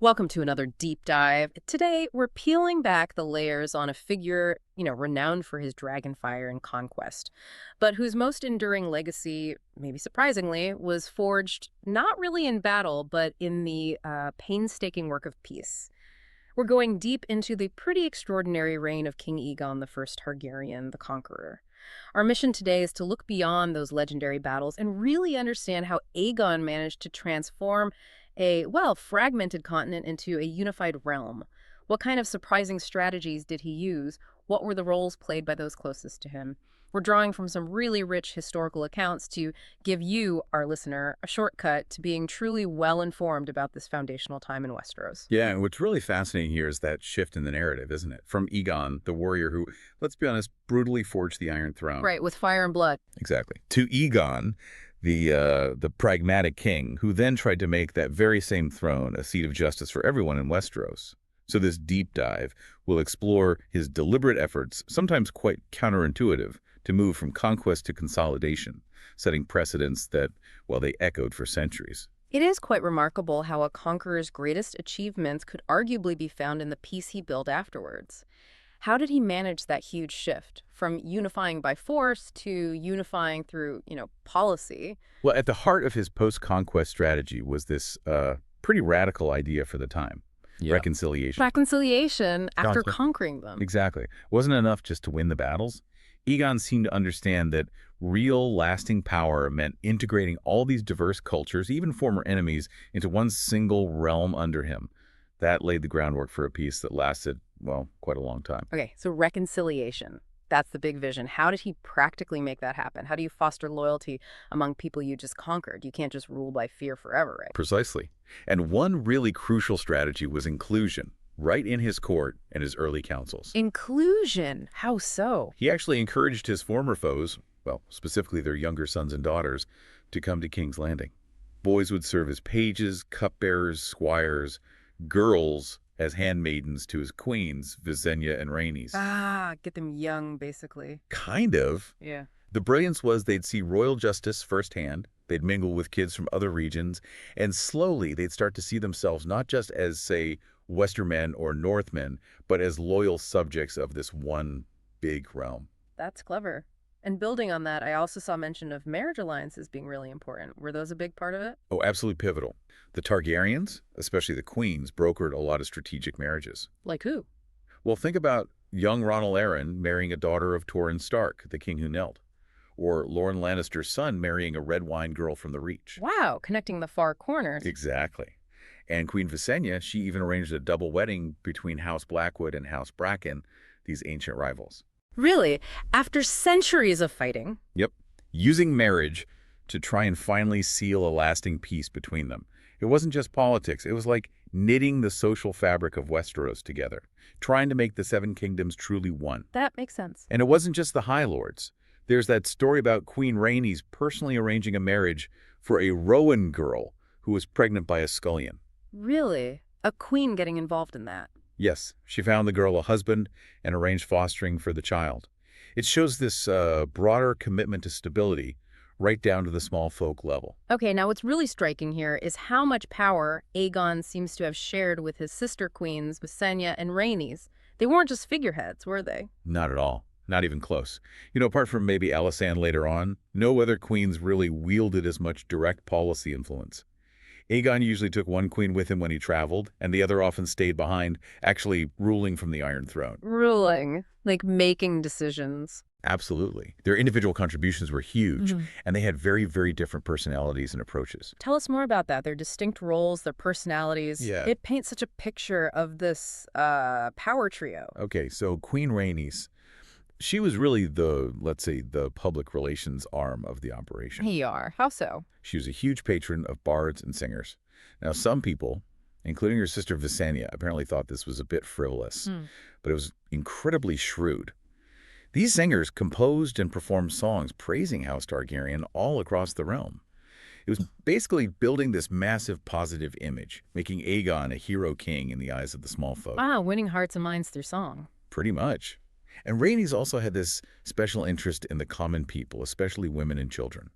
Welcome to another deep dive. Today, we're peeling back the layers on a figure, renowned for his dragonfire and conquest, but whose most enduring legacy, maybe surprisingly, was forged not really in battle, but in the painstaking work of peace. We're going deep into the pretty extraordinary reign of King Aegon the Targaryen, the Conqueror. Our mission today is to look beyond those legendary battles and really understand how Aegon managed to transform a, well, fragmented continent into a unified realm. What kind of surprising strategies did he use? What were the roles played by those closest to him? We're drawing from some really rich historical accounts to give you, our listener, a shortcut to being truly well-informed about this foundational time in Westeros. Yeah, and what's really fascinating here is that shift in the narrative, isn't it? From Aegon, the warrior who, let's be honest, brutally forged the Iron Throne. Right, with fire and blood. Exactly. To Aegon, the pragmatic king, who then tried to make that very same throne a seat of justice for everyone in Westeros. So this deep dive will explore his deliberate efforts, sometimes quite counterintuitive, to move from conquest to consolidation, setting precedents that, well, they echoed for centuries. It is quite remarkable how a conqueror's greatest achievements could arguably be found in the peace he built afterwards. How did he manage that huge shift from unifying by force to unifying through, policy? Well, at the heart of his post-conquest strategy was this pretty radical idea for the time. Yeah. Reconciliation. Reconciliation after conquering them. Exactly. It wasn't enough just to win the battles. Aegon seemed to understand that real, lasting power meant integrating all these diverse cultures, even former enemies, into one single realm under him. That laid the groundwork for a peace that lasted, well, quite a long time. Okay, so reconciliation. That's the big vision. How did he practically make that happen? How do you foster loyalty among people you just conquered? You can't just rule by fear forever, right? Precisely. And one really crucial strategy was inclusion, right in his court and his early councils. Inclusion? How so? He actually encouraged his former foes, well, specifically their younger sons and daughters, to come to King's Landing. Boys would serve as pages, cupbearers, squires, girls as handmaidens to his queens, Visenya and Rhaenys. Ah, get them young, basically. Kind of. Yeah. The brilliance was they'd see royal justice firsthand, they'd mingle with kids from other regions, and slowly they'd start to see themselves not just as, say, Westermen or Northmen, but as loyal subjects of this one big realm. That's clever. And building on that, I also saw mention of marriage alliances being really important. Were those a big part of it? Oh, absolutely pivotal. The Targaryens, especially the queens, brokered a lot of strategic marriages. Like who? Well, think about young Ronald Arryn marrying a daughter of Torrhen Stark, the king who knelt. Or Lorne Lannister's son marrying a red wine girl from the Reach. Wow, connecting the far corners. Exactly. And Queen Visenya, she even arranged a double wedding between House Blackwood and House Bracken, these ancient rivals. Really? After centuries of fighting? Yep. Using marriage to try and finally seal a lasting peace between them. It wasn't just politics. It was like knitting the social fabric of Westeros together, trying to make the Seven Kingdoms truly one. That makes sense. And it wasn't just the High Lords. There's that story about Queen Rhaenys personally arranging a marriage for a Rowan girl who was pregnant by a scullion. Really? A queen getting involved in that? Yes, she found the girl a husband and arranged fostering for the child. It shows this broader commitment to stability right down to the small folk level. Okay, now what's really striking here is how much power Aegon seems to have shared with his sister queens, Visenya and Rhaenys. They weren't just figureheads, were they? Not at all. Not even close. Apart from maybe Alysanne later on, no other queens really wielded as much direct policy influence. Aegon usually took one queen with him when he traveled, and the other often stayed behind, actually ruling from the Iron Throne. Ruling, like making decisions. Absolutely. Their individual contributions were huge, and they had very, very different personalities and approaches. Tell us more about that, their distinct roles, their personalities. Yeah. It paints such a picture of this power trio. Okay, so Queen Rhaenys, she was really let's say, the public relations arm of the operation. How so? She was a huge patron of bards and singers. Now, some people, including her sister Visenya, apparently thought this was a bit frivolous, but it was incredibly shrewd. These singers composed and performed songs praising House Targaryen all across the realm. It was basically building this massive positive image, making Aegon a hero king in the eyes of the small folk. Ah, winning hearts and minds through song. Pretty much. And Rhaenys also had this special interest in the common people, especially women and children.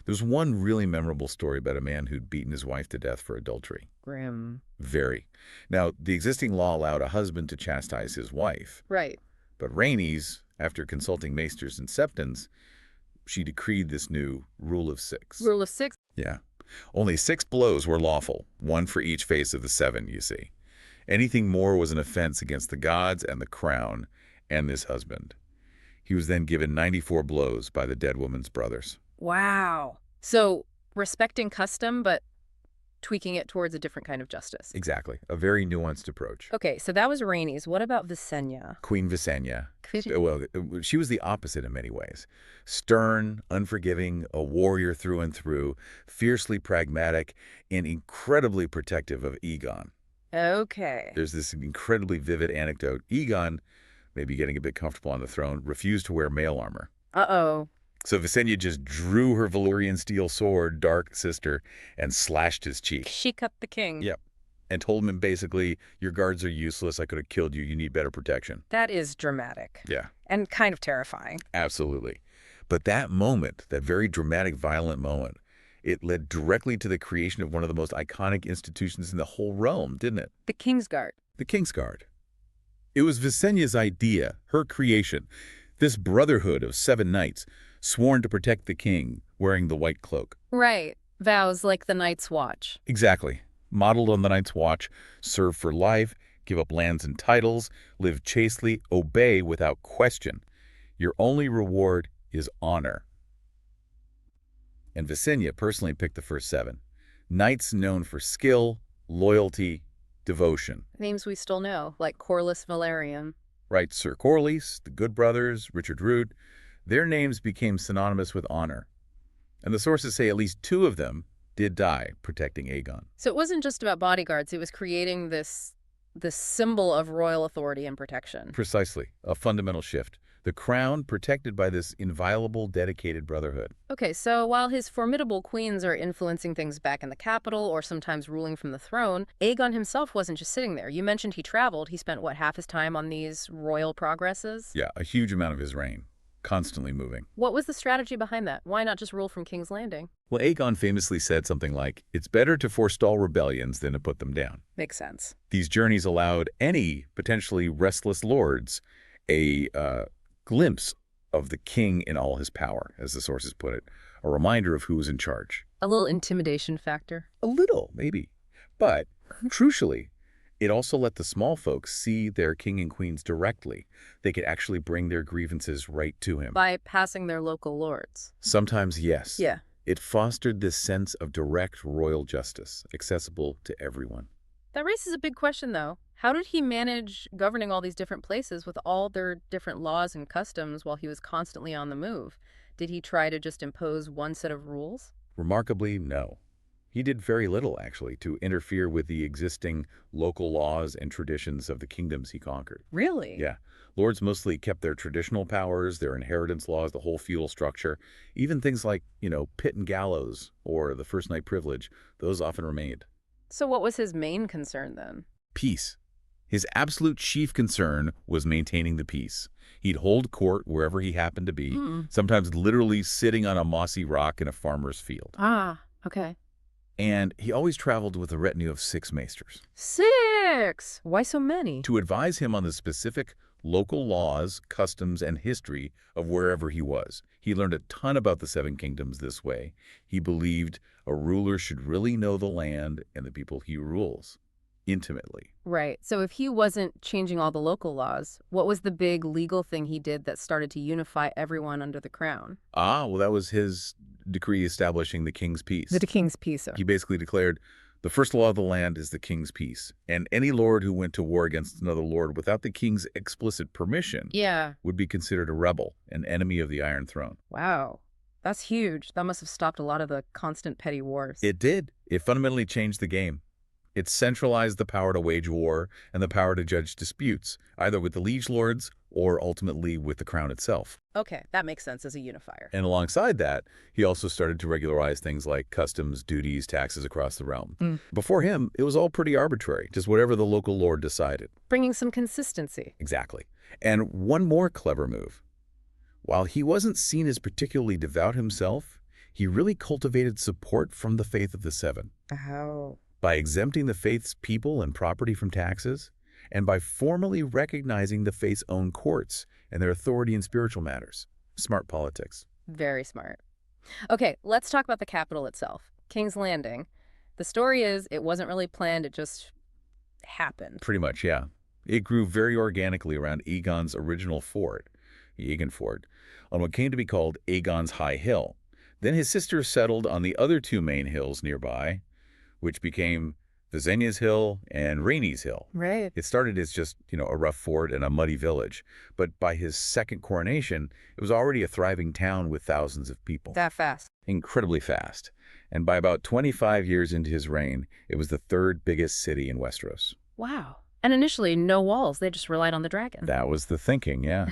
There's one really memorable story about a man who'd beaten his wife to death for adultery. Grim. Very. Now, the existing law allowed a husband to chastise his wife. Right. But Rhaenys, after consulting maesters and septons, she decreed this new rule of six. Rule of six? Yeah. Only 6 blows were lawful, 1 for each face of the 7, you see. Anything more was an offense against the gods and the crown and this husband. He was then given 94 blows by the dead woman's brothers. Wow. So respecting custom, but tweaking it towards a different kind of justice. Exactly. A very nuanced approach. Okay, so that was Rhaenys. What about Visenya? Queen Visenya. Well, she was the opposite in many ways. Stern, unforgiving, a warrior through and through, fiercely pragmatic, and incredibly protective of Aegon. Okay. There's this incredibly vivid anecdote. Aegon, maybe getting a bit comfortable on the throne, refused to wear mail armor. Uh-oh. So Visenya just drew her Valyrian steel sword, Dark Sister, and slashed his cheek. She cut the king. Yep. And told him basically, your guards are useless. I could have killed you. You need better protection. That is dramatic. Yeah. And kind of terrifying. Absolutely. But that moment, that very dramatic, violent moment, it led directly to the creation of one of the most iconic institutions in the whole realm, didn't it? The Kingsguard. The Kingsguard. It was Visenya's idea, her creation. This brotherhood of 7 knights, sworn to protect the king, wearing the white cloak. Right. Vows like the Night's Watch. Exactly. Modeled on the Night's Watch, serve for life, give up lands and titles, live chastely, obey without question. Your only reward is honor. And Visenya personally picked the first 7. Knights known for skill, loyalty, devotion. Names we still know, like Corlys Velaryon. Right, Sir Corlys, the Good Brothers, Richard Root, their names became synonymous with honor. And the sources say at least 2 of them did die protecting Aegon. So it wasn't just about bodyguards, it was creating this symbol of royal authority and protection. Precisely, a fundamental shift. The crown protected by this inviolable, dedicated brotherhood. Okay, so while his formidable queens are influencing things back in the capital or sometimes ruling from the throne, Aegon himself wasn't just sitting there. You mentioned he traveled. He spent, what, half his time on these royal progresses? Yeah, a huge amount of his reign. Constantly moving. What was the strategy behind that? Why not just rule from King's Landing? Well, Aegon famously said something like, it's better to forestall rebellions than to put them down. Makes sense. These journeys allowed any potentially restless lords a glimpse of the king in all his power, as the sources put it, a reminder of who was in charge. A little intimidation factor? A little, maybe. But, crucially, it also let the small folks see their king and queens directly. They could actually bring their grievances right to him. By passing their local lords? Sometimes, yes. Yeah. It fostered this sense of direct royal justice, accessible to everyone. That raises a big question, though. How did he manage governing all these different places with all their different laws and customs while he was constantly on the move? Did he try to just impose one set of rules? Remarkably, no. He did very little, actually, to interfere with the existing local laws and traditions of the kingdoms he conquered. Really? Yeah. Lords mostly kept their traditional powers, their inheritance laws, the whole feudal structure. Even things like, pit and gallows or the first night privilege, those often remained. So what was his main concern then? Peace. His absolute chief concern was maintaining the peace. He'd hold court wherever he happened to be, sometimes literally sitting on a mossy rock in a farmer's field. Ah, okay. And he always traveled with a retinue of 6 maesters. 6! Why so many? To advise him on the specific local laws, customs, and history of wherever he was. He learned a ton about the 7 kingdoms this way. He believed a ruler should really know the land and the people he rules intimately. Right. So if he wasn't changing all the local laws, what was the big legal thing he did that started to unify everyone under the crown? Well, that was his decree establishing the king's peace. The king's peace. He basically declared the first law of the land is the king's peace. And any lord who went to war against another lord without the king's explicit permission would be considered a rebel, an enemy of the Iron Throne. Wow. That's huge. That must have stopped a lot of the constant petty wars. It did. It fundamentally changed the game. It centralized the power to wage war and the power to judge disputes, either with the liege lords or ultimately with the crown itself. Okay, that makes sense as a unifier. And alongside that, he also started to regularize things like customs, duties, taxes across the realm. Before him, it was all pretty arbitrary, just whatever the local lord decided. Bringing some consistency. Exactly. And one more clever move. While he wasn't seen as particularly devout himself, He really cultivated support from the faith of the Seven Oh. by exempting the faith's people and property from taxes, and by formally recognizing the faith's own courts and their authority in spiritual matters. Smart politics. Very smart. Okay, let's talk about the capital itself, King's Landing. The story is it wasn't really planned, it just happened. Pretty much, yeah. It grew very organically around Aegon's original fort, the Aegon Fort, on what came to be called Aegon's High Hill. Then his sisters settled on the other two main hills nearby, which became Visenya's Hill and Rhaenys Hill. Right. It started as just, a rough fort and a muddy village, but by his second coronation, it was already a thriving town with thousands of people. That fast. Incredibly fast. And by about 25 years into his reign, it was the third biggest city in Westeros. Wow. And initially, no walls. They just relied on the dragon. That was the thinking, yeah.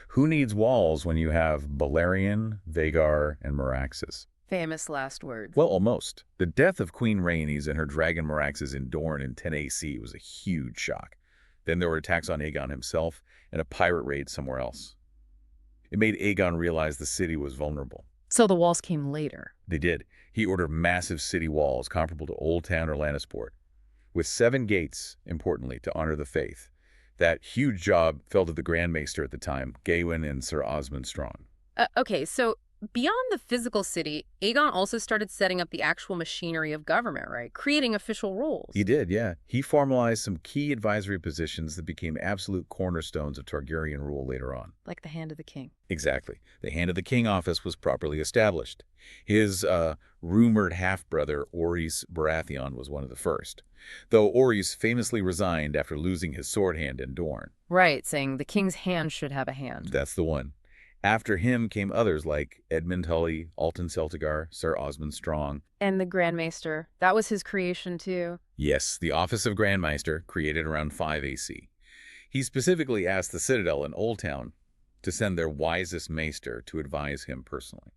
Who needs walls when you have Balerion, Vhagar, and Meraxes? Famous last words. Well, almost. The death of Queen Rhaenys and her dragon Meraxes in Dorne in 10 AC was a huge shock. Then there were attacks on Aegon himself and a pirate raid somewhere else. It made Aegon realize the city was vulnerable. So the walls came later. They did. He ordered massive city walls comparable to Old Town or Lannisport, with 7 gates, importantly, to honor the faith. That huge job fell to the Grand Maester at the time, Gawain and Sir Osmond Strong. Okay, so beyond the physical city, Aegon also started setting up the actual machinery of government, right? Creating official roles. He did, yeah. He formalized some key advisory positions that became absolute cornerstones of Targaryen rule later on. Like the Hand of the King. Exactly. The Hand of the King office was properly established. His rumored half-brother, Orys Baratheon, was one of the first, though Orys famously resigned after losing his sword hand in Dorne. Right, saying the king's hand should have a hand. That's the one. After him came others like Edmund Tully, Alton Celtigar, Sir Osmond Strong. And the Grand Maester. That was his creation, too. Yes, the office of Grand Maester, created around 5 AC. He specifically asked the Citadel in Old Town to send their wisest maester to advise him personally,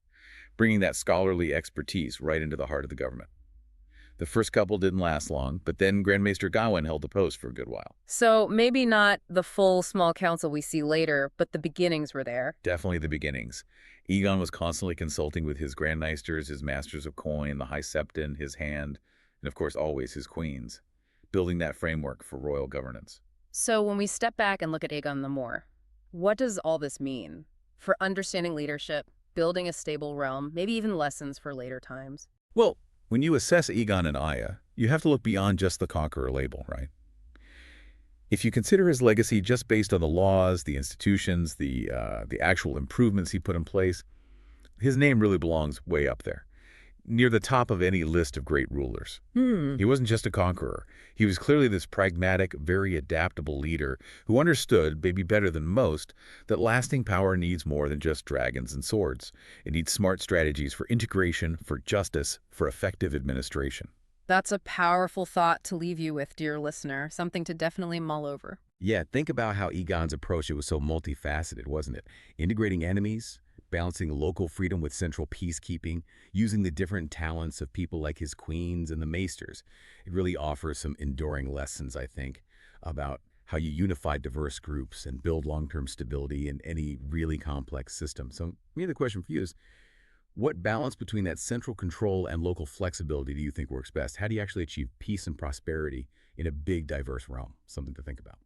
bringing that scholarly expertise right into the heart of the government. The first couple didn't last long, but then Grand Maester Gawain held the post for a good while. So maybe not the full small council we see later, but the beginnings were there. Definitely the beginnings. Aegon was constantly consulting with his Grand Maesters, his Masters of Coin, the High Septon, his Hand, and of course always his queens, building that framework for royal governance. So when we step back and look at Aegon the More, what does all this mean for understanding leadership, building a stable realm, maybe even lessons for later times? Well, when you assess Aegon and Arya, you have to look beyond just the Conqueror label, right? If you consider his legacy just based on the laws, the institutions, the actual improvements he put in place, his name really belongs way up there, near the top of any list of great rulers. He wasn't just a conqueror. He was clearly this pragmatic, very adaptable leader who understood, maybe better than most, that lasting power needs more than just dragons and swords. It needs smart strategies for integration, for justice, for effective administration. That's a powerful thought to leave you with, dear listener, something to definitely mull over. Yeah, think about how Aegon's approach, it was so multifaceted, wasn't it? Integrating enemies, balancing local freedom with central peacekeeping, using the different talents of people like his queens and the maesters. It really offers some enduring lessons, I think, about how you unify diverse groups and build long-term stability in any really complex system. So maybe the question for you is, what balance between that central control and local flexibility do you think works best? How do you actually achieve peace and prosperity in a big, diverse realm? Something to think about.